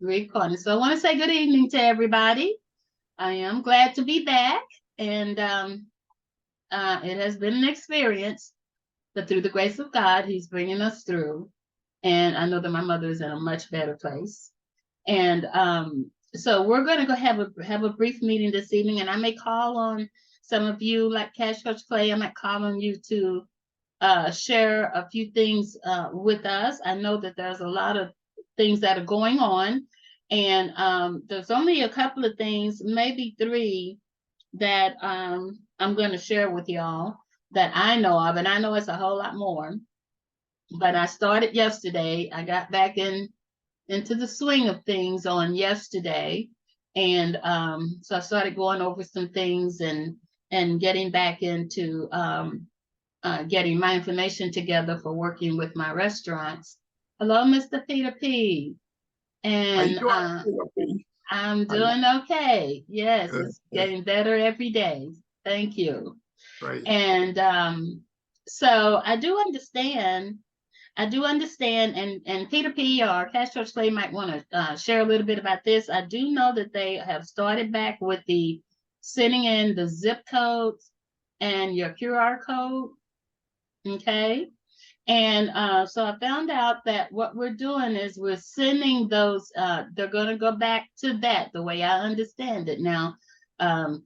recording. So I want to say good evening to everybody. I am glad to be back, and it has been an experience, but through the grace of God, He's bringing us through. And I know that my mother is in a much better place. And so we're going to go have a brief meeting this evening, and I may call on some of you, like Cash Coach Clay. I might call on you to share a few things with us. I know that there's a lot of things that are going on, and there's only a couple of things, maybe three, that I'm going to share with y'all that I know of, and I know it's a whole lot more. But I started yesterday. I got back into the swing of things on yesterday, and so I started going over some things and getting back into getting my information together for working with my restaurants. Hello, Mr. Peter P. And I'm doing okay. Yes, it's getting better every day. Thank you. Right. And so I do understand, and Peter P. or Cash Coach Clay might want to share a little bit about this. I do know that they have started back with the sending in the zip codes and your QR code. Okay. And so I found out that what we're doing is we're sending those, they're going to go back to that the way I understand it. Now,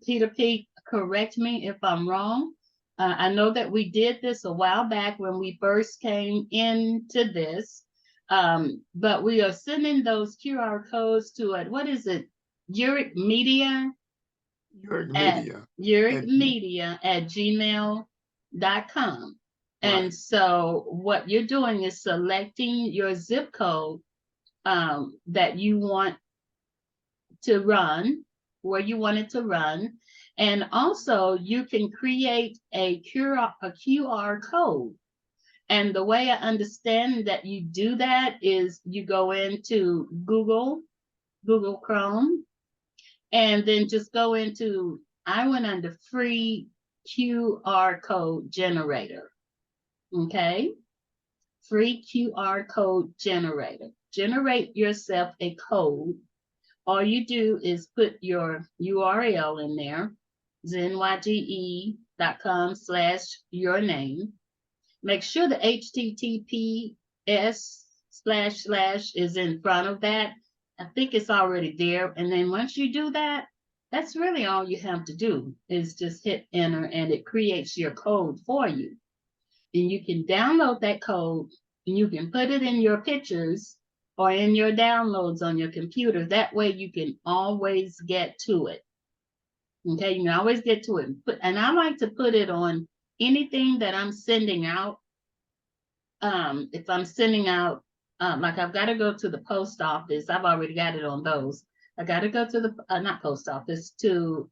Peter P., correct me if I'm wrong. I know that we did this a while back when we first came into this, but we are sending those QR codes to it. What is it? Uric Media? Uric Media at gmail.com. And so what you're doing is selecting your zip code that you want to run, where you want it to run. And also you can create a QR code. And the way I understand that you do that is you go into Google Chrome, and then just go into, I went under free QR code generator. Okay, free QR code generator. Generate yourself a code. All you do is put your URL in there, zenyge.com/your name. Make sure the HTTPS / is in front of that. I think it's already there. And then once you do that, that's really all you have to do is just hit enter, and it creates your code for you. And you can download that code, and you can put it in your pictures or in your downloads on your computer. That way you can always get to it. Okay, you can always get to it. And I like to put it on anything that I'm sending out. If I'm sending out, like I've got to go to the post office. I've already got it on those. I got to go to the, not post office, to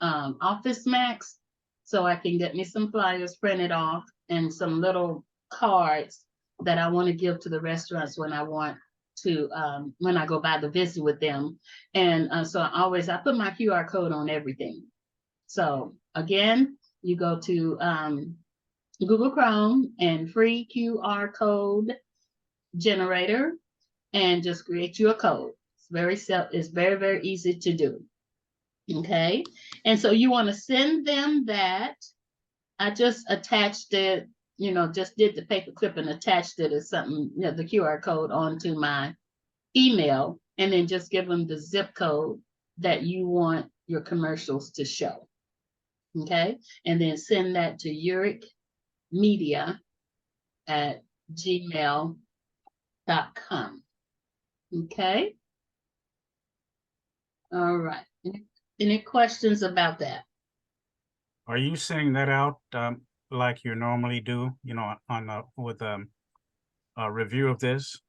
Office Max, so I can get me some flyers printed off and some little cards that I want to give to the restaurants when I want to, when I go by the visit with them. And so I put my QR code on everything. So again, you go to Google Chrome and free QR code generator, and just create you a code. It's very, very easy to do. Okay, and so you want to send them that. I just attached it, just did the paper clip and attached it as something, the QR code onto my email, and then just give them the zip code that you want your commercials to show. Okay, and then send that to Uric Media at gmail.com. Okay. All right. Any questions about that? Are you sending that out like you normally do, with a review of this?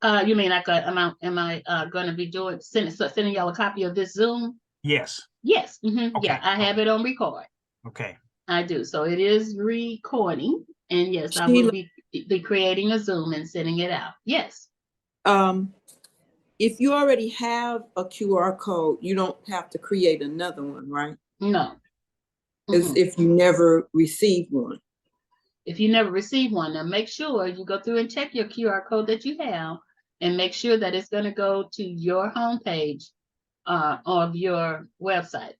You mean like am I going to be sending y'all a copy of this Zoom? Yes. Yes. Okay. Yeah, I have it on record. Okay. I do. So it is recording, and yes, Sheila, I will be creating a Zoom and sending it out. Yes. If you already have a QR code, you don't have to create another one, right? No. As if you never received one. If you never received one, then make sure you go through and check your QR code that you have and make sure that it's going to go to your homepage of your website.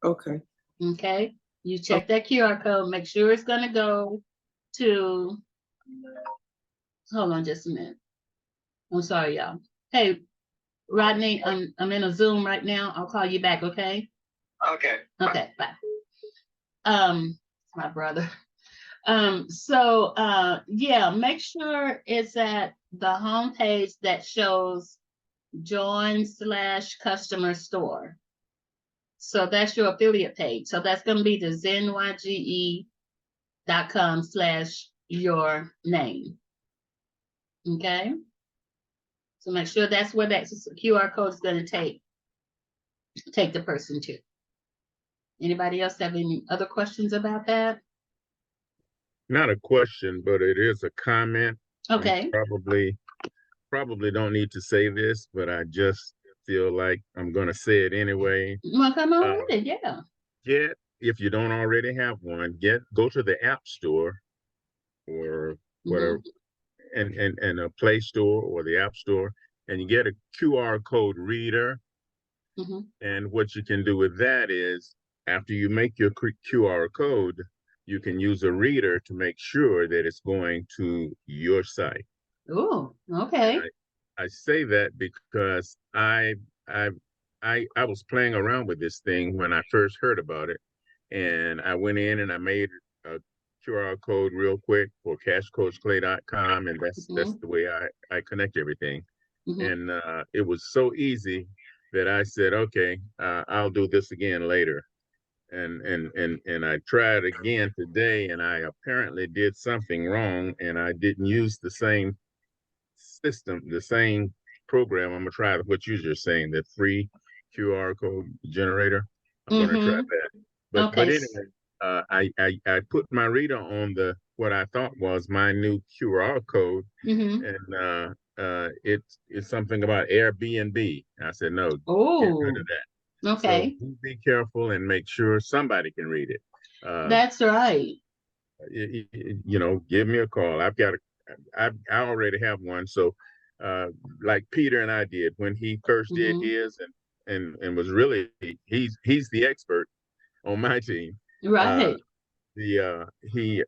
Okay. Okay, you check that QR code, make sure it's going to go to, hold on just a minute. I'm sorry, y'all. Hey, Rodney, I'm in a Zoom right now. I'll call you back, okay? Okay. Okay, bye. My brother. Yeah, make sure it's at the homepage that shows join/customer store. So that's your affiliate page. So that's going to be the zenyge.com/your name. Okay. So make sure that's where that QR code is going to take the person to. Anybody else have any other questions about that? Not a question, but it is a comment. Okay. Probably don't need to say this, but I just feel like I'm going to say it anyway. Well, come on with it, yeah. If you don't already have one, go to the App Store or whatever, and a Play Store or the App Store, and you get a QR code reader. And what you can do with that is, after you make your QR code, you can use a reader to make sure that it's going to your site. Oh, okay. I say that because I was playing around with this thing when I first heard about it, and I went in and I made a QR code real quick for cashcoachclay.com, and that's the way I connect everything. And it was so easy that I said, okay, I'll do this again later. And I tried again today, and I apparently did something wrong, and I didn't use the same system, the same program. I'm gonna try what you're saying, the free QR code generator. I'm gonna try that. But anyway, I put my reader on what I thought was my new QR code, and it's something about Airbnb. I said, no, get rid of that. Okay. So be careful and make sure somebody can read it. That's right. Give me a call. I already have one. So, like Peter and I did when he first did his, and was really he's the expert on my team. Right. He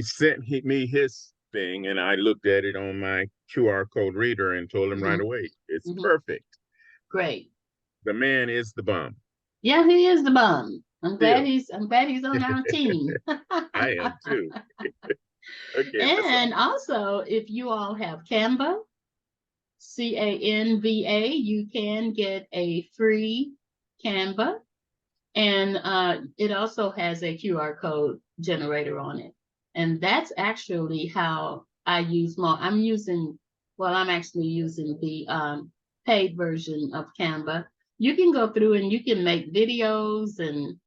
sent me his thing, and I looked at it on my QR code reader and told him right away, it's perfect. Great. The man is the bomb. Yeah, he is the bomb. I'm glad he's on our team. I am too. Okay. And also, if you all have Canva, Canva, you can get a free Canva, and it also has a QR code generator on it. And that's actually how I use I'm actually using the paid version of Canva. You can go through and you can make videos, and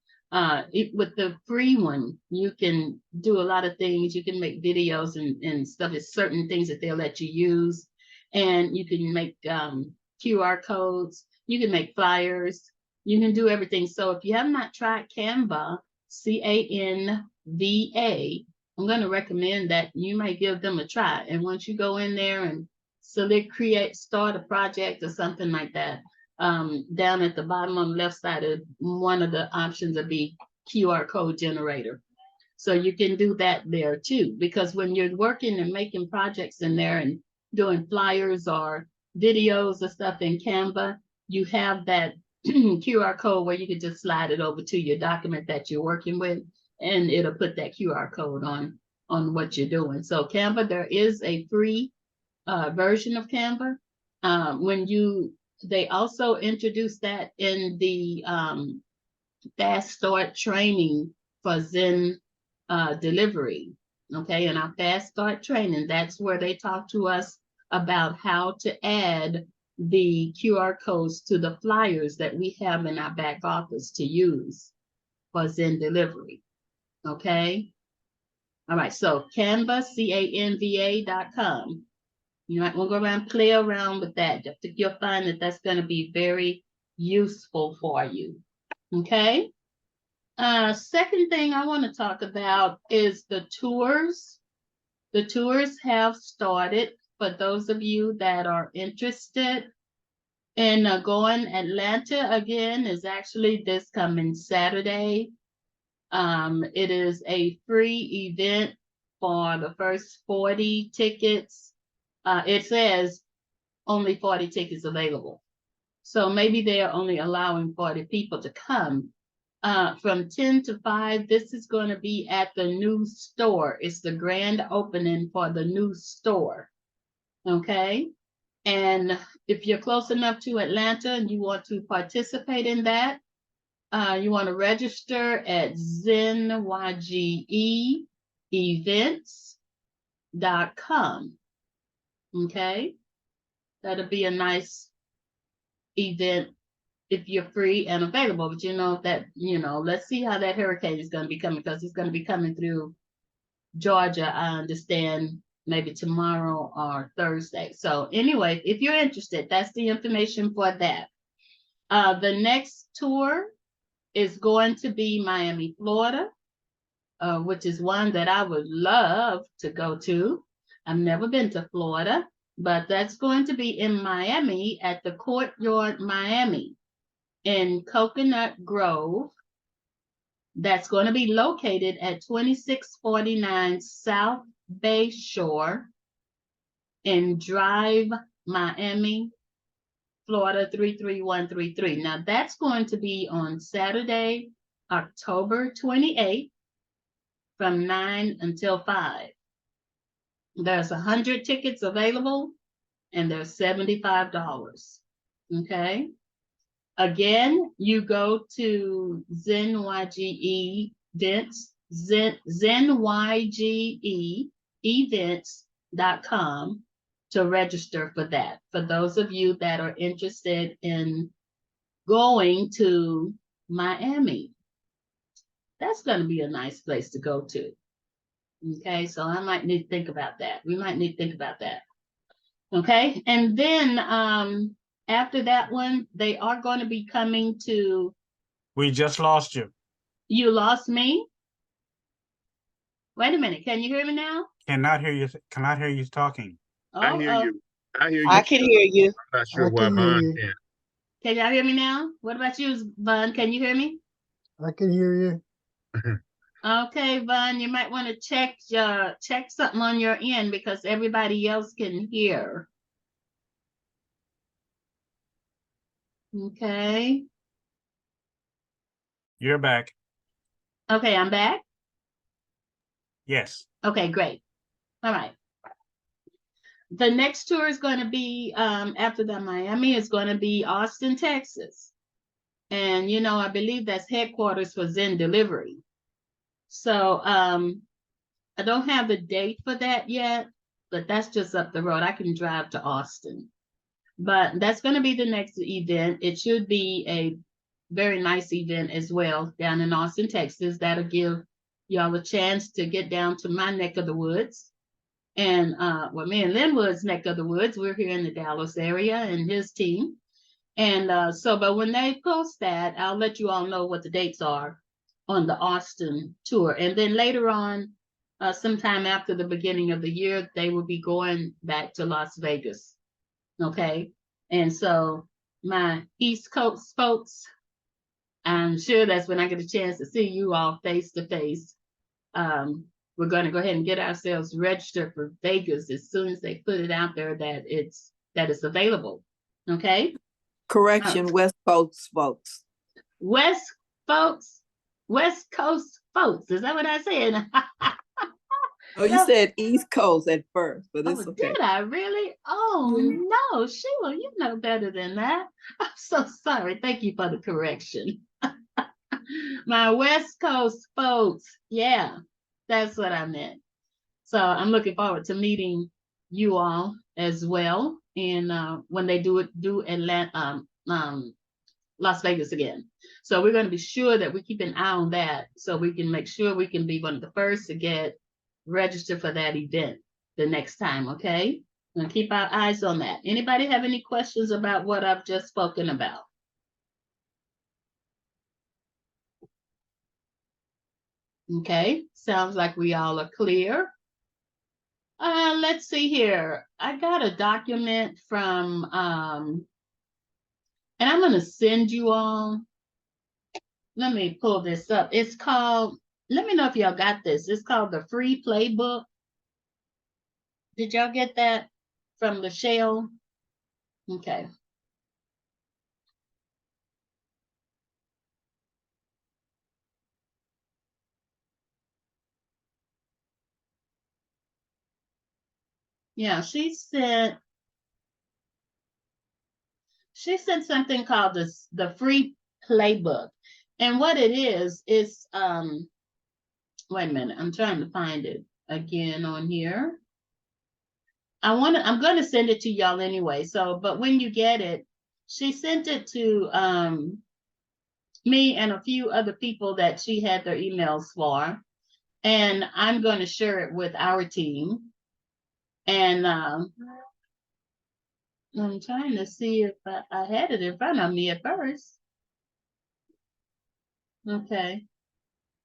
with the free one, you can do a lot of things. You can make videos and stuff. It's certain things that they'll let you use, and you can make QR codes. You can make flyers. You can do everything. So if you have not tried Canva, Canva, I'm going to recommend that you might give them a try. And once you go in there and select start a project or something like that, down at the bottom on the left side of one of the options will be QR code generator. So you can do that there too, because when you're working and making projects in there and doing flyers or videos or stuff in Canva, you have that QR code where you can just slide it over to your document that you're working with, and it'll put that QR code on what you're doing. So Canva, there is a free version of Canva. They also introduced that in the Fast Start training for Zen delivery. Okay, in our Fast Start training, that's where they talk to us about how to add the QR codes to the flyers that we have in our back office to use for Zen delivery. Okay. All right. So Canva, Canva.com. You might want to go around, play around with that. I think you'll find that that's going to be very useful for you. Okay. Second thing I want to talk about is the tours. The tours have started. for those of you that are interested in going. Atlanta again is actually this coming Saturday. It is a free event for the first 40 tickets. It says only 40 tickets available. So maybe they are only allowing 40 people to come. From 10 to 5, this is going to be at the new store. It's the grand opening for the new store. Okay. And if you're close enough to Atlanta and you want to participate in that, you want to register at zenYGEevents.com. Okay. That'll be a nice event if you're free and available. But let's see how that hurricane is going to be coming, because it's going to be coming through Georgia, I understand, maybe tomorrow or Thursday. So anyway, if you're interested, that's the information for that. The next tour is going to be Miami, Florida, which is one that I would love to go to. I've never been to Florida, but that's going to be in Miami at the Courtyard Miami in Coconut Grove. That's going to be located at 2649 South Bay Shore in Drive, Miami, Florida 33133. Now that's going to be on Saturday, October 28th from 9 until 5. There's 100 tickets available and they're $75. Okay. Again, you go to zenYGEevents.com to register for that. For those of you that are interested in going to Miami, that's going to be a nice place to go to. Okay, so I might need to think about that. We might need to think about that. Okay, and then after that one, they are going to be coming to. We just lost you. You lost me? Wait a minute. Can you hear me now? Cannot hear you. Cannot hear you talking. I hear you. I hear you. I can hear you. I'm not sure I why can hear mine you. can't. Can y'all hear me now? What about you, Vaughn? Can you hear me? I can hear you. Okay, Vaughn, you might want to check something on your end, because everybody else can hear. Okay. You're back. Okay, I'm back. Yes. Okay, great. All right. The next tour is going to be, after the Miami, is going to be Austin, Texas. And, I believe that's headquarters for Zen Delivery. So I don't have the date for that yet, but that's just up the road. I can drive to Austin. But that's going to be the next event. It should be a very nice event as well down in Austin, Texas. That'll give y'all a chance to get down to my neck of the woods. And me and Linwood's neck of the woods, we're here in the Dallas area, and his team. And but when they post that, I'll let you all know what the dates are on the Austin tour. And then later on, sometime after the beginning of the year, they will be going back to Las Vegas. Okay. And so my East Coast folks, I'm sure that's when I get a chance to see you all face to face. We're going to go ahead and get ourselves registered for Vegas as soon as they put it out there that it's available. Okay. Correction, West Coast folks. West Coast folks. Is that what I said? Oh, you said East Coast at first, but it's okay. Did I really? Oh, no, Sheila, you know better than that. I'm so sorry. Thank you for the correction. My West Coast folks. Yeah, that's what I meant. So I'm looking forward to meeting you all as well. And when they do Atlanta, Las Vegas again. So we're going to be sure that we keep an eye on that, so we can make sure we can be one of the first to get registered for that event the next time. Okay. And keep our eyes on that. Anybody have any questions about what I've just spoken about? Okay. Sounds like we all are clear. let's see here. I got a document from, and I'm going to send you all. Let me pull this up. It's called, let me know if y'all got this. It's called the Free Playbook. Did y'all get that from Michelle? Okay. Yeah, she sent something called the Free Playbook. And what it is wait a minute, I'm trying to find it again on here. I'm gonna send it to y'all anyway. So, but when you get it, she sent it to me and a few other people that she had their emails for. And I'm going to share it with our team. And I'm trying to see if I had it in front of me at first. Okay.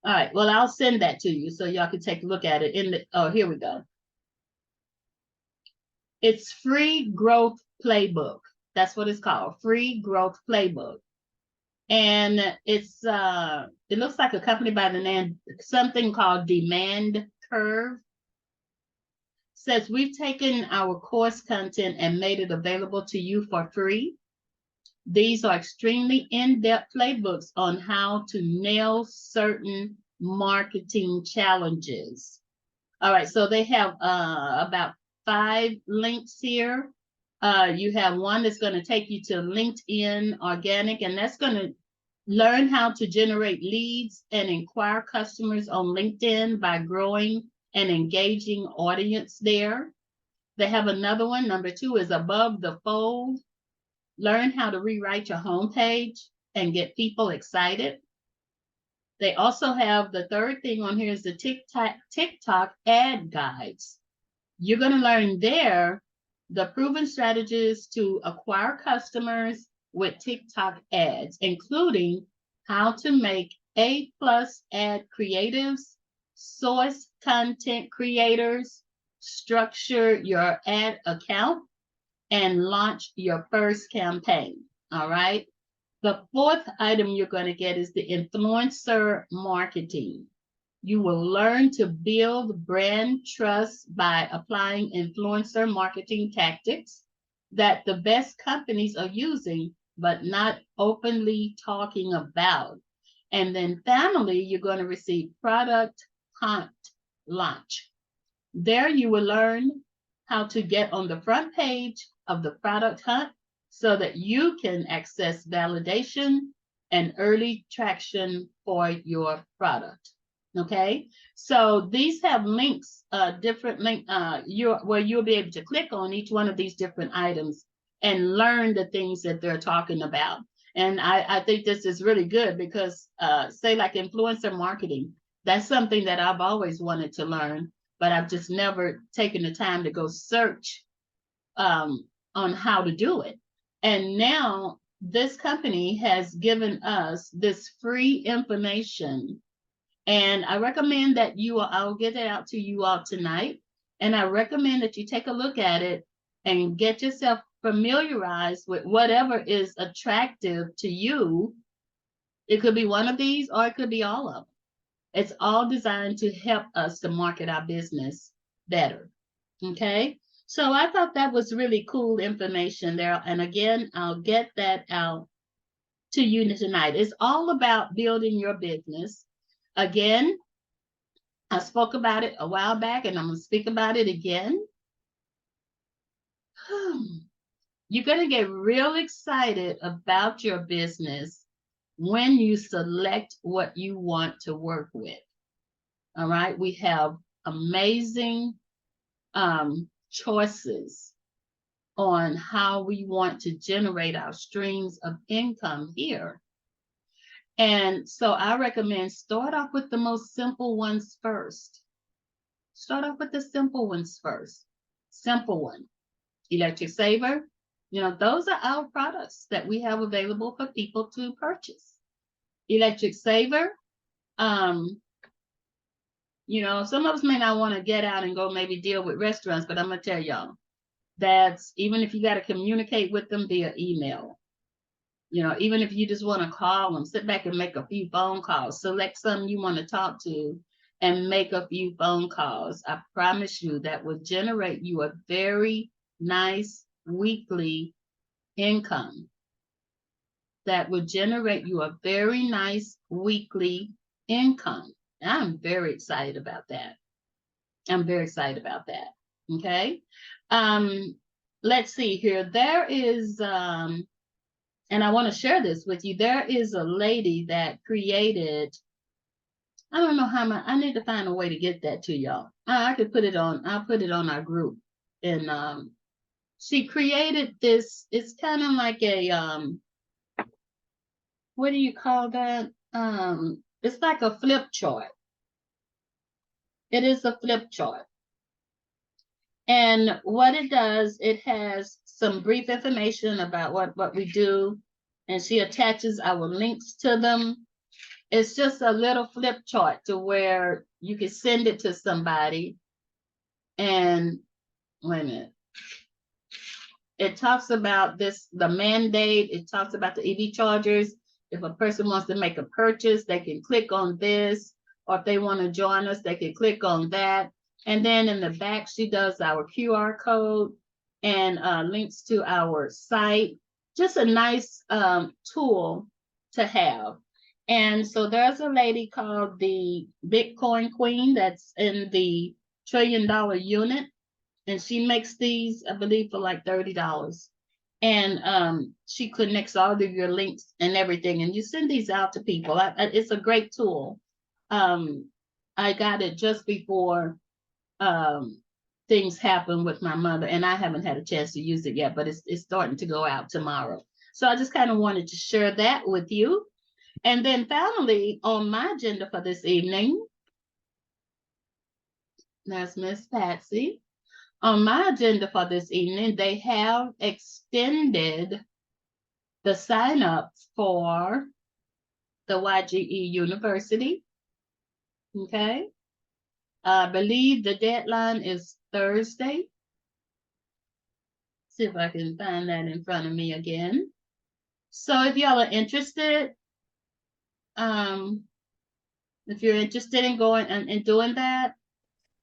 All right. Well, I'll send that to you so y'all can take a look at it. Oh, here we go. It's Free Growth Playbook. That's what it's called. Free Growth Playbook. And it looks like a company by the name, something called Demand Curve. Says we've taken our course content and made it available to you for free. These are extremely in-depth playbooks on how to nail certain marketing challenges. All right, so they have about 5 links here. You have one that's going to take you to LinkedIn Organic, and that's going to learn how to generate leads and inquire customers on LinkedIn by growing an engaging audience there. They have another one. Number 2 is Above the Fold. Learn how to rewrite your homepage and get people excited. They also have the third thing on here is the TikTok ad guides. You're going to learn there the proven strategies to acquire customers with TikTok ads, including how to make A+ ad creatives, source content creators, structure your ad account, and launch your first campaign. All right. The fourth item you're going to get is the influencer marketing. You will learn to build brand trust by applying influencer marketing tactics that the best companies are using, but not openly talking about. And then finally, you're going to receive product hunt launch. There you will learn how to get on the front page of the product hunt so that you can access validation and early traction for your product. Okay, so these have links, different link, where you'll be able to click on each one of these different items and learn the things that they're talking about. And I think this is really good because, say like influencer marketing, that's something that I've always wanted to learn, but I've just never taken the time to go search on how to do it. And now this company has given us this free information. And I recommend that I'll get it out to you all tonight. And I recommend that you take a look at it and get yourself familiarized with whatever is attractive to you. It could be one of these or it could be all of them. It's all designed to help us to market our business better. Okay. So I thought that was really cool information there. And again, I'll get that out to you tonight. It's all about building your business. Again, I spoke about it a while back and I'm going to speak about it again. You're going to get real excited about your business when you select what you want to work with. All right. We have amazing choices on how we want to generate our streams of income here. And so I recommend start off with the most simple ones first. Start off with the simple ones first. Simple one. Electric Saver. You know, those are our products that we have available for people to purchase. Electric Saver. You know, some of us may not want to get out and go maybe deal with restaurants, but I'm gonna tell y'all, that's even if you got to communicate with them via email. You know, even if you just want to call them, sit back and make a few phone calls, select some you want to talk to and make a few phone calls. I promise you that will generate you a very nice weekly income. That would generate you a very nice weekly income. I'm very excited about that. I'm very excited about that. Okay. Let's see here. There is, and I want to share this with you. There is a lady that created, I don't know how I need to find a way to get that to y'all. I could put it on, I'll put it on our group. And she created this, it's kind of like a, what do you call that? It's like a flip chart. It is a flip chart. And what it does, it has some brief information about what we do, and she attaches our links to them. It's just a little flip chart to where you can send it to somebody. And wait a minute. It talks about this, the mandate. It talks about the EV chargers. If a person wants to make a purchase, they can click on this, or if they want to join us, they can click on that. And then in the back, she does our QR code and links to our site. Just a nice tool to have. And so there's a lady called the Bitcoin Queen that's in the $1 trillion unit. And she makes these, I believe, for like $30. And she connects all of your links and everything. And you send these out to people. It's a great tool. I got it just before things happened with my mother, and I haven't had a chance to use it yet, but it's starting to go out tomorrow. So I just kind of wanted to share that with you. And then finally, on my agenda for this evening, that's Miss Patsy. On my agenda for this evening, they have extended the sign up for the YGE University. Okay. I believe the deadline is Thursday. See if I can find that in front of me again. So if y'all are interested, if you're interested in going and doing that,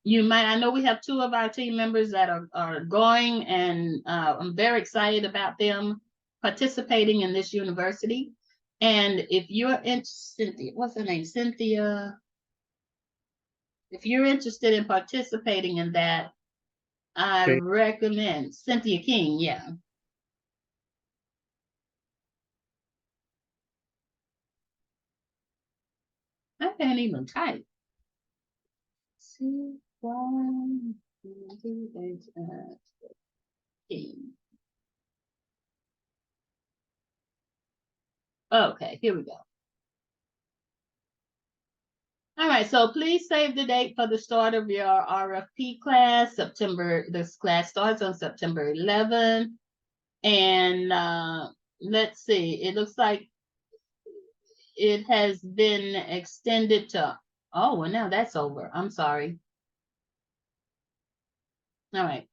you might, I know we have 2 of our team members that are going, and I'm very excited about them participating in this university. And if you're interested, what's her name? Cynthia. If you're interested in participating in that, I Okay. recommend Cynthia King. Yeah. I can't even type. Okay, here we go. All right, so please save the date for the start of your RFP class. This class starts on September 11th. And let's see, it looks like it has been extended to, oh, well, now that's over. I'm sorry. All right,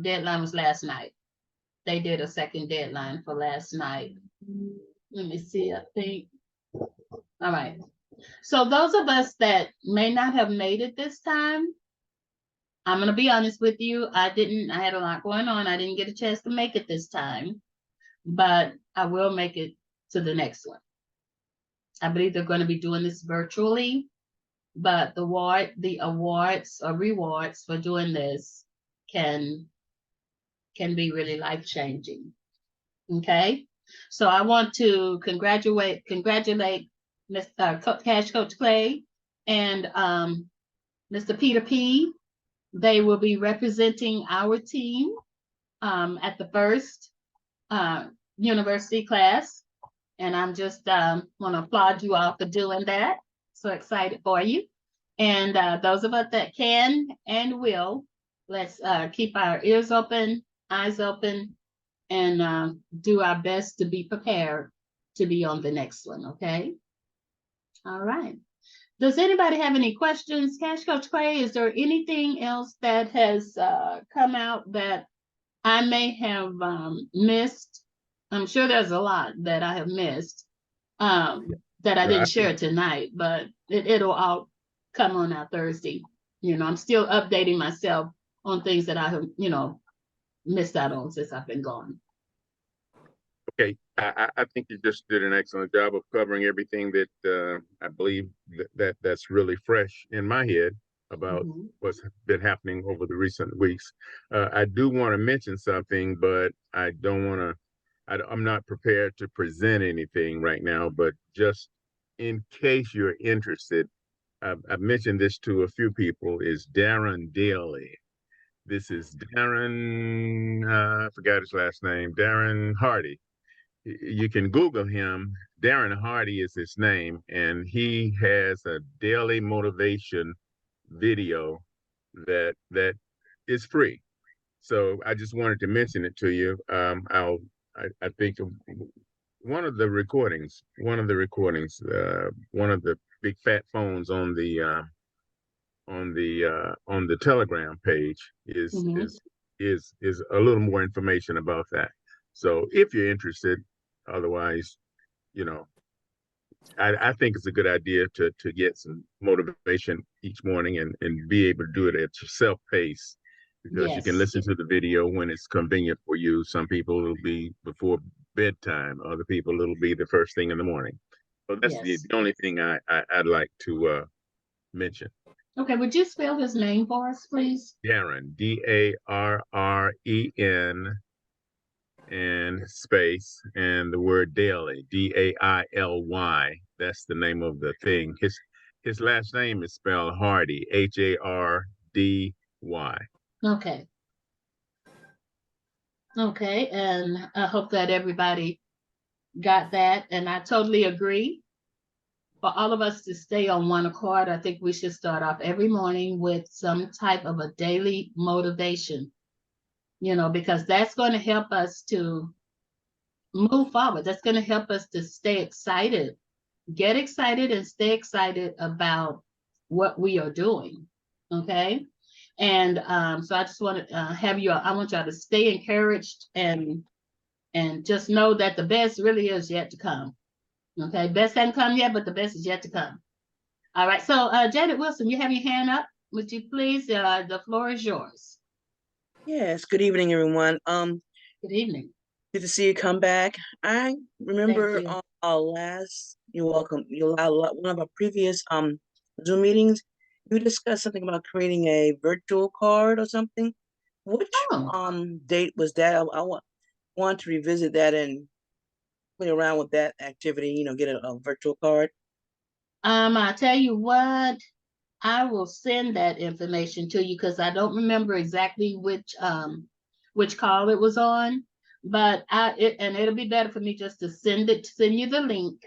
deadline was last night. They did a second deadline for last night. Let me see, I think. All right. So those of us that may not have made it this time, I'm going to be honest with you. I had a lot going on. I didn't get a chance to make it this time, but I will make it to the next one. I believe they're going to be doing this virtually, but the awards or rewards for doing this can be really life-changing. Okay. So I want to congratulate Mr. Cash Coach Clay and Mr. Peter P. They will be representing our team at the first university class. And I'm just want to applaud you all for doing that. So excited for you. And those of us that can and will, let's keep our ears open, eyes open, and do our best to be prepared to be on the next one, okay? All right. Does anybody have any questions? Cash Coach Clay, is there anything else that has come out that I may have missed? I'm sure there's a lot that I have missed that I Well, I didn't think share tonight, but it'll all come on out Thursday. You know, I'm still updating myself on things that I have, missed out on since I've been gone. okay. I think you just did an excellent job of covering everything that I believe that's really fresh in my head about Mhm. what's been happening over the recent weeks. I do want to mention something, but I don't want to. I'm not prepared to present anything right now. But just in case you're interested, I've mentioned this to a few people. Is Darren Daly? This is Darren. I forgot his last name. Darren Hardy. You can Google him. Darren Hardy is his name, and he has a daily motivation video that is free. So I just wanted to mention it to you. I think one of the big fat phones on the Telegram page Mhm. is a little more information about that. So if you're interested, otherwise, you know, I think it's a good idea to get some motivation each morning and be able to do it at your self pace because you can Yes, listen to the video when it's convenient for you. Some people it'll be before bedtime, other people it'll be the first thing in the morning. So that's yes. the only thing I'd like to mention. Okay, would you spell his name for us, please? Darren, Darren, and space and the word daily, Daily. That's the name of the thing. His last name is spelled Hardy, Hardy. Okay. Okay, and I hope that everybody got that. And I totally agree. For all of us to stay on one accord, I think we should start off every morning with some type of a daily motivation, because that's going to help us to move forward. That's going to help us to stay excited, get excited, and stay excited about what we are doing. Okay. And so I just want to I want y'all to stay encouraged and just know that the best really is yet to come. Okay, best hasn't come yet, but the best is yet to come. All right, so Janet Wilson, you have your hand up. Would you please? The floor is yours. Yes, good evening, everyone. Good evening. Good to see you come back. I remember you. on you're welcome. One of our previous Zoom meetings, you discussed something about creating a virtual card or something. Which Oh, date was that? I want to revisit that and play around with that activity, get a virtual card. I tell you what, I will send that information to you because I don't remember exactly which call it was on, but it'll be better for me just to send you the link,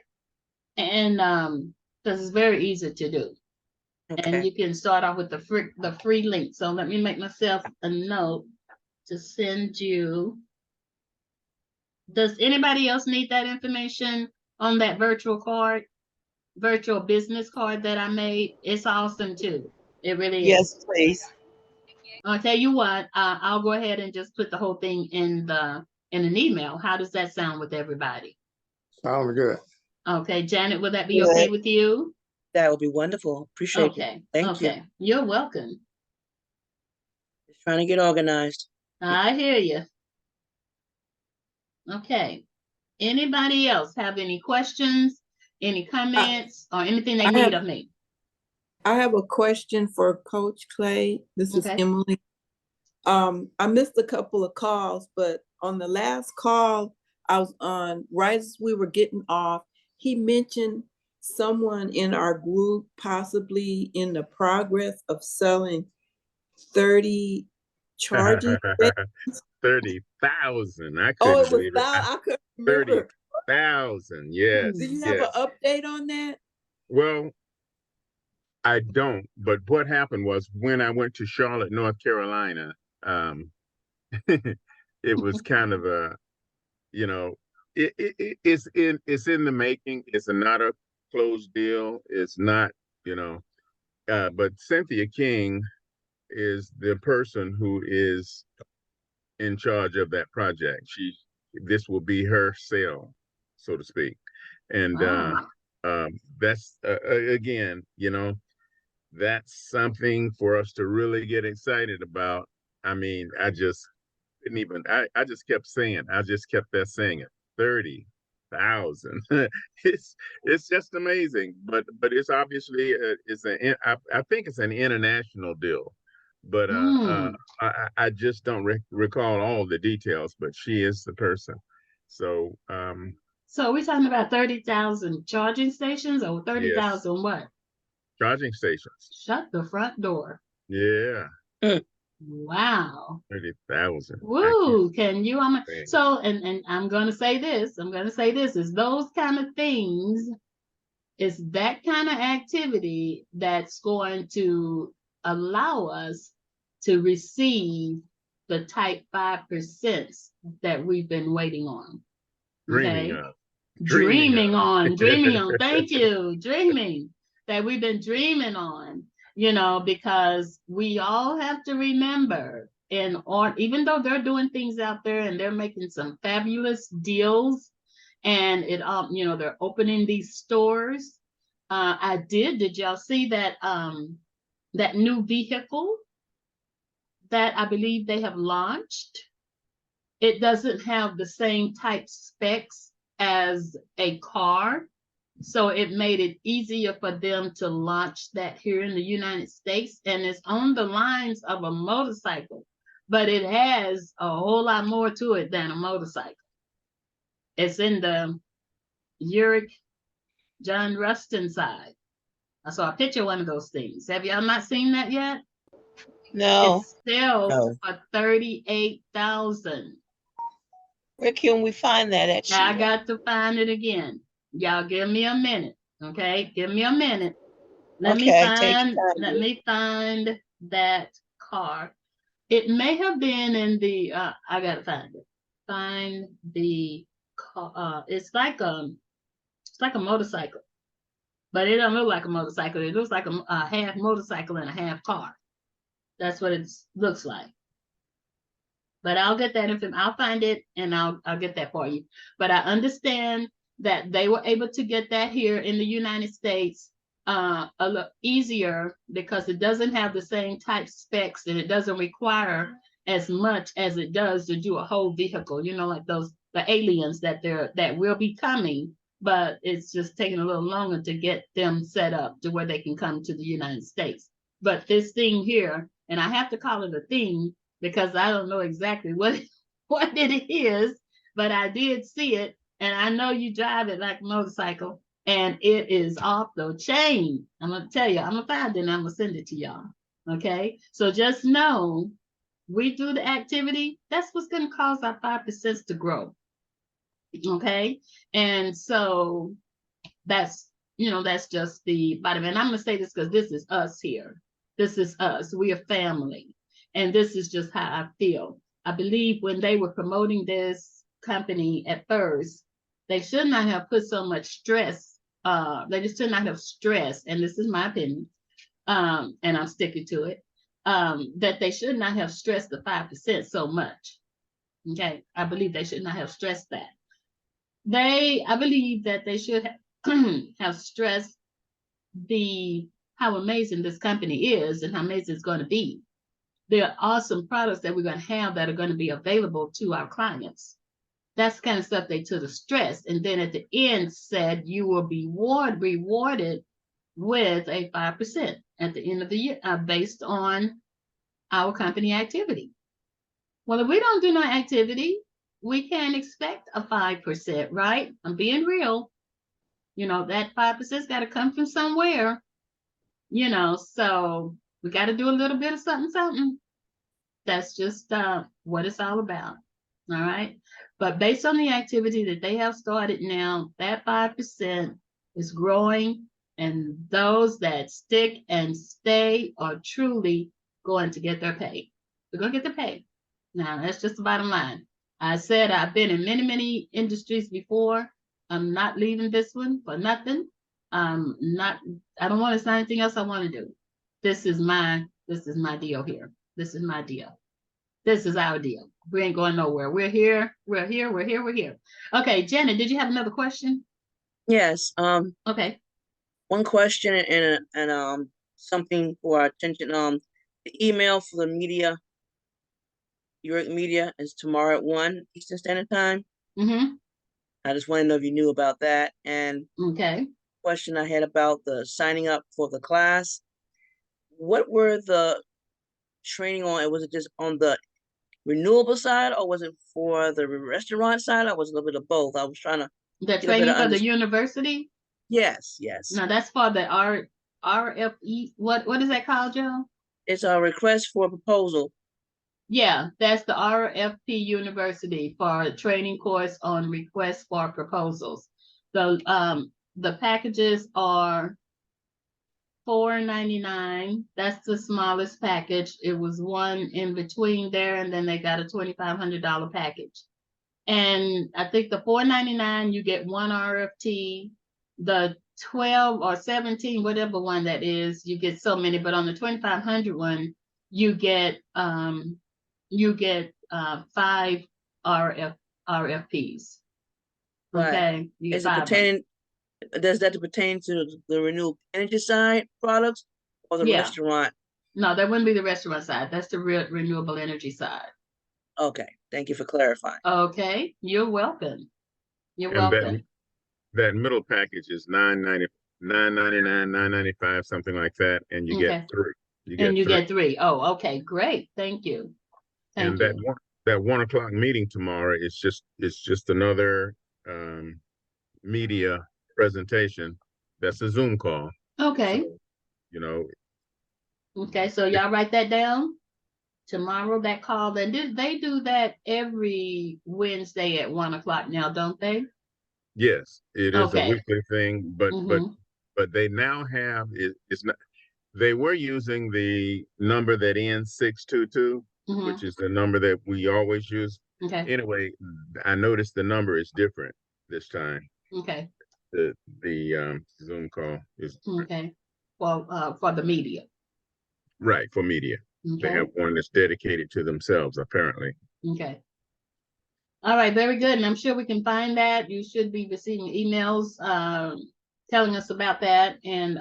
and because it's very easy to do. And Okay. you can start off with the free link. So let me make myself a note to send you. Does anybody else need that information on that virtual business card that I made? It's awesome too. It really Yes, is. please. I'll tell you what, I'll go ahead and just put the whole thing in an email. How does that sound with everybody? Sounds good. Okay, Janet, will that be okay Good. with you? That would be wonderful. Appreciate it. Okay. Thank you. Okay. You're welcome. Just trying to get organized. I hear you. Okay. Anybody else have any questions, any comments, or anything they I need have of me? I have a question for Coach Clay. This is Okay. Emily. I missed a couple of calls, but on the last call I was on, right as we were getting off, he mentioned someone in our group possibly in the progress of selling 30 charging stations. 30,000. I Oh, couldn't it was believe it. that. I couldn't remember. 30,000. Do Yes, you have an yes. update on that? Well, I don't. But what happened was when I went to Charlotte, North Carolina, um, it was kind of a, you know, it's in the making. It's not a closed deal. It's not you know. But Cynthia King is the person who is in charge of that project. This will be her sale, so to speak. And Wow. that's again, that's something for us to really get excited about. I mean, I just didn't even. I just kept saying. I just kept that saying it. 30,000. It's just amazing. But it's obviously I think it's an international deal. But Mm. I just don't recall all the details. But she is the person. So So we're talking about 30,000 charging stations or yes, 30,000 what? charging stations. Shut the front door. Yeah, Wow. 30,000. I can't Woo, can you? say. So, and I'm going to say this, is those kind of things, it's that kind of activity that's going to allow us to receive the type 5% that we've been waiting on. Dreaming Okay. of. Dreaming on, Dreaming thank you, dreaming that we've been dreaming on, because we all have to remember, even though they're doing things out there and they're making some fabulous deals, and they're opening these stores. Did y'all see that new vehicle that I believe they have launched? It doesn't have the same type specs as a car. So it made it easier for them to launch that here in the United States. And it's on the lines of a motorcycle, but it has a whole lot more to it than a motorcycle. It's in the Uric John Rustin side. I saw a picture of one of those things. Have y'all not seen that yet? No. It sells No. for 38,000. Where can we find that at, I Sheila? got to find it again. Y'all give me a minute. Okay, give me a minute. Let me Okay, take your time. me find that car. It may have been in the I gotta find it. Find the car. It's like a motorcycle, but it don't look like a motorcycle. It looks like a half motorcycle and a half car. That's what it looks like. But I'll get that information. I'll find it and I'll get that for you. But I understand that they were able to get that here in the United States a little easier because it doesn't have the same type specs and it doesn't require as much as it does to do a whole vehicle. Like the aliens that will be coming, but it's just taking a little longer to get them set up to where they can come to the United States. But this thing here, and I have to call it a thing because I don't know exactly what it is, but I did see it, and I know you drive it like a motorcycle, and it is off the chain. I'm gonna tell you, I'm gonna find it and I'm gonna send it to y'all. Okay, so just know we do the activity. That's what's gonna cause our 5% to grow. Okay, and so that's just the bottom. And I'm gonna say this because this is us here. This is us. We are family. And this is just how I feel. I believe when they were promoting this company at first, they should not have put so much stress. They just should not have stressed, and this is my opinion, and I'm sticking to it, that they should not have stressed the 5% so much. Okay, I believe they should not have stressed that. I believe that they should have stressed how amazing this company is and how amazing it's going to be. There are awesome products that we're going to have that are going to be available to our clients. That's the kind of stuff they took the stress. And then at the end said you will be rewarded with a 5% at the end of the year based on our company activity. Well, if we don't do no activity, we can't expect a 5%, right? I'm being real. That 5%'s got to come from somewhere, so we got to do a little bit of something. That's just what it's all about. All right. But based on the activity that they have started now, that 5% is growing. And those that stick and stay are truly going to get their pay. They're going to get their pay. Now, that's just the bottom line. I said I've been in many, many industries before. I'm not leaving this one for nothing. Not, I don't want to sign anything else I want to do. This is my deal here. This is my deal. This is our deal. We ain't going nowhere. We're here. We're here. We're here. We're here. Okay, Janet, did you have another question? Yes, Okay. one question and something for our attention. The email for the media, your media, is tomorrow at 1 Eastern Standard Time. Mm-hmm. I just want to know if you knew about that. And Okay. question I had about the signing up for the class. What were the training on? Was it just on the renewable side, or was it for the restaurant side? Or was it a little bit of both? I was trying to The get a training better for the understanding. university? Yes. No, that's for the RFE. What is that called, Joe? It's a request for a proposal. Yeah, that's the RFP University for a training course on requests for proposals. The packages are $4.99. That's the smallest package. It was one in between there, and then they got a $2,500 package. And I think the $4.99 you get one RFT. The 12 or 17, whatever one that is, you get so many. But on the 2,500 one, you get 5 RFPs. Right. Okay, you get Is it 5 of them. pertaining? Does that pertain to the renewable energy side products or the Yeah. restaurant? No, that wouldn't be the restaurant side. That's the real renewable energy side. Okay, thank you for clarifying. Okay, you're welcome. You're And welcome. that middle package is $9.99, $9.95, something like that, and you Okay. get 3. You And get you 3. get 3. Oh, okay, great. Thank you. And Thank you. that 1 o'clock meeting tomorrow is just another media presentation. That's a Zoom call. Okay. So, you know, Okay, so y'all write that down. Tomorrow that call, and they do that every Wednesday at 1 o'clock now, don't they? yes, it is a Okay. weekly thing, but Mm-hmm. they now have it's not. They were using the number that ends 622, Mm-hmm. which is the number that we always use. Okay. Anyway, I noticed the number is different this time. Okay. The Zoom call is Okay. Well, for the media. right for media. They Okay. have one that's dedicated to themselves, apparently. Okay. All right, very good. And I'm sure we can find that. You should be receiving emails telling us about that. And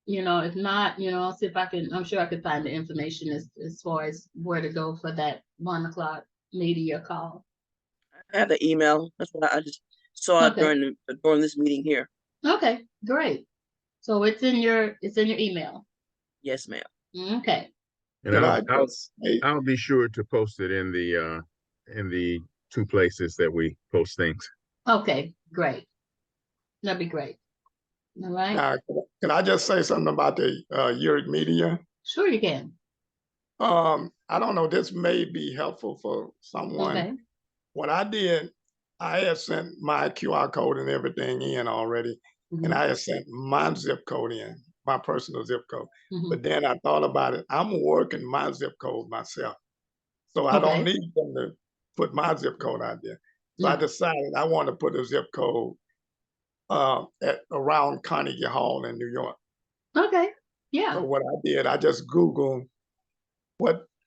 if not, I'll see if I can, I'm sure I could find the information as far as where to go for that 1 o'clock media call. I have the email. That's what I just saw it Okay. during this meeting here. Okay, great. So it's in your email. Yes, ma'am. Okay. And Can I just say, I'll be sure to post it in the 2 places that we post things. Okay, great. That'd be great. All right. can I just say something about the Uric media? Sure you can. I don't know, this may be helpful for someone. Okay. What I did, I had sent my QR code and everything in already, Mhm. and I had sent my zip code in, my personal zip code. Mhm. But then I thought about it. I'm working my zip code myself, so I don't Okay. need them to put my zip code out there. So I No. decided I want to put a zip code at around Carnegie Hall in New York. Okay. Yeah. So what I did, I just Googled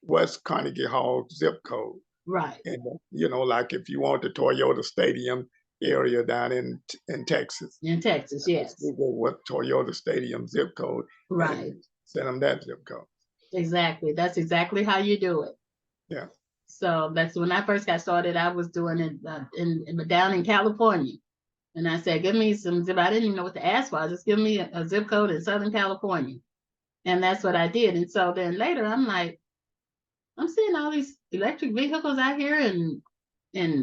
what's Carnegie Hall zip code. Right. And like if you want the Toyota Stadium area down in Texas, In Texas, just yes. Google what Toyota Stadium zip code, Right. and send them that zip code. Exactly. That's exactly how you do it. Yeah. So that's when I first got started. I was doing it down in California, and I said, "Give me some zip." I didn't even know what to ask for. Just give me a zip code in Southern California, and that's what I did. And so then later, I'm like, I'm seeing all these electric vehicles out here in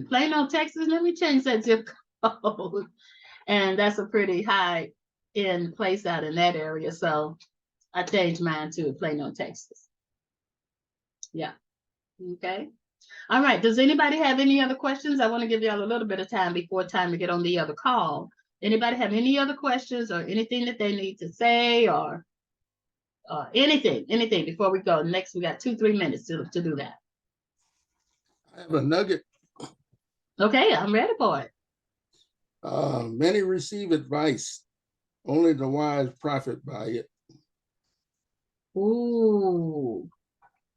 Plano, Texas. Let me change that zip code, and that's a pretty high end place out in that area. So I changed mine to Plano, Texas. Yeah. Okay. All right. Does anybody have any other questions? I want to give y'all a little bit of time before time to get on the other call. Anybody have any other questions or anything that they need to say or anything before we go? Next, we got 2-3 minutes to do that. I have a nugget. Okay, I'm ready for it. Many receive advice Only the wise profit by it. Ooh,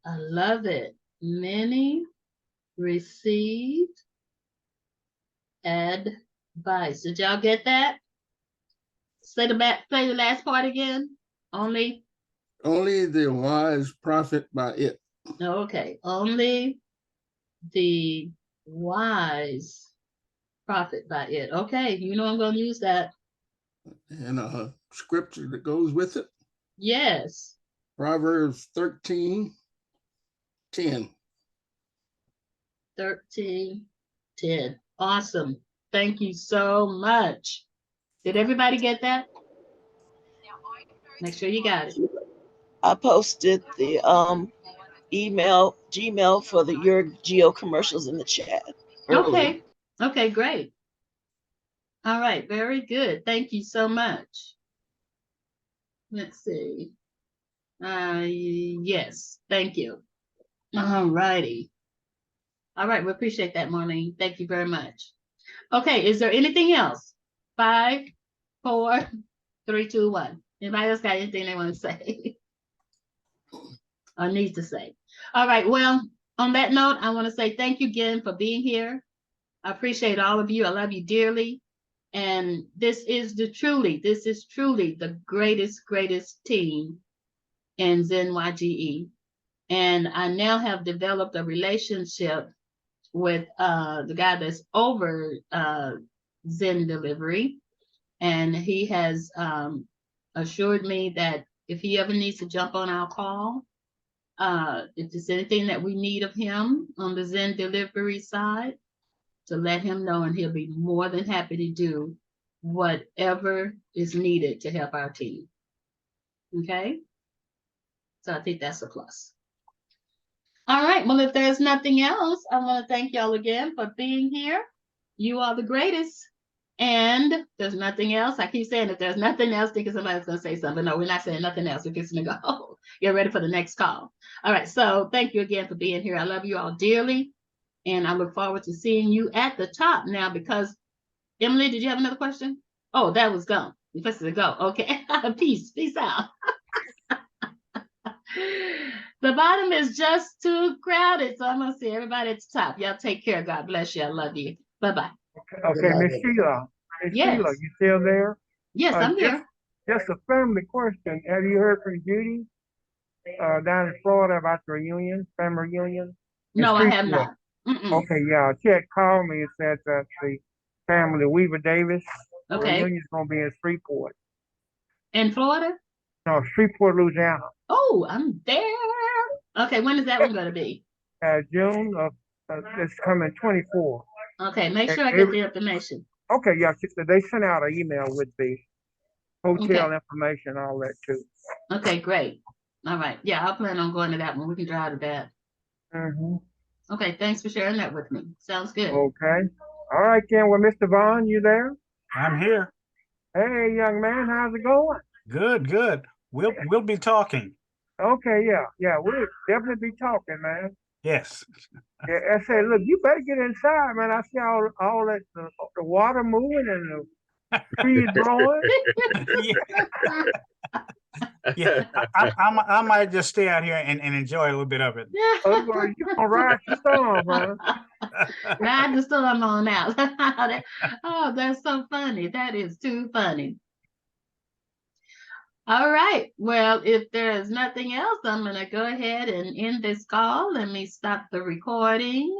I love it. Many received advice. Did y'all get that? Say the last part again. Only Only the wise profit by it. okay. Only the wise profit by it. Okay, you know I'm gonna use that. And a scripture that goes with it. Yes. Proverbs 13:10. 13:10. Awesome. Thank you so much. Did everybody get that? Make sure you got it. I posted the Gmail for your Geo commercials in the chat earlier. Okay, great. All right, very good. Thank you so much. Let's see. Yes, thank you. All righty. All right, we appreciate that, Marlene. Thank you very much. Okay, is there anything else? 5, 4, 3, 2, 1. Anybody else got anything they want to say or need to say? All right, well, on that note, I want to say thank you again for being here. I appreciate all of you. I love you dearly. And this is truly the greatest team in Zen YGE. And I now have developed a relationship with the guy that's over Zen delivery. And he has assured me that if he ever needs to jump on our call, if there's anything that we need of him on the Zen delivery side, to let him know, and he'll be more than happy to do whatever is needed to help our team. Okay? So I think that's a plus. All right, well, if there's nothing else, I want to thank y'all again for being here. You are the greatest. And there's nothing else. I keep saying if there's nothing else, thinking somebody's going to say something. No, we're not saying nothing else. We're fixing to go. Get ready for the next call. All right, so thank you again for being here. I love you all dearly. And I look forward to seeing you at the top now, because Emily, did you have another question? Oh, that was gone. You're supposed to go. Okay. Peace out. The bottom is just too crowded, so I'm gonna see everybody at the top. Y'all take care. God bless you. I love you. Bye-bye. Okay, Miss Sheila. Miss Yes. Sheila, you still there? Yes, I'm here. Just a family question. Have you heard from Judy down in Florida about the reunion, family reunion? No, I have not. Okay, yeah. She had called me and said that the family Weaver Davis reunion is going to be in Shreveport. In Florida? No, Shreveport, Louisiana. Oh, I'm there. Okay, when is that one going to be? June of it's coming 24. Okay, make sure I get the information. Okay, yeah. They sent out an email with the hotel information, all that too. Okay, great. All right. Yeah, I'll plan on going to that one. We can drive to that. Okay, thanks for sharing that with me. Sounds good. Okay. All right, Ken. Well, Mr. Vaughn, you there? I'm here. Hey, young man, how's it going? Good. We'll be talking. Okay, yeah. We'll definitely be talking, man. Yes. Yeah, I said, look, you better get inside, man. I see all that the water moving and the trees blowing. Yeah. I might just stay out here and enjoy a little bit of it. You're gonna ride the storm, man. Ride the storm on out. Oh, that's so funny. That is too funny. All right. Well, if there is nothing else, I'm going to go ahead and end this call. Let me stop the recording.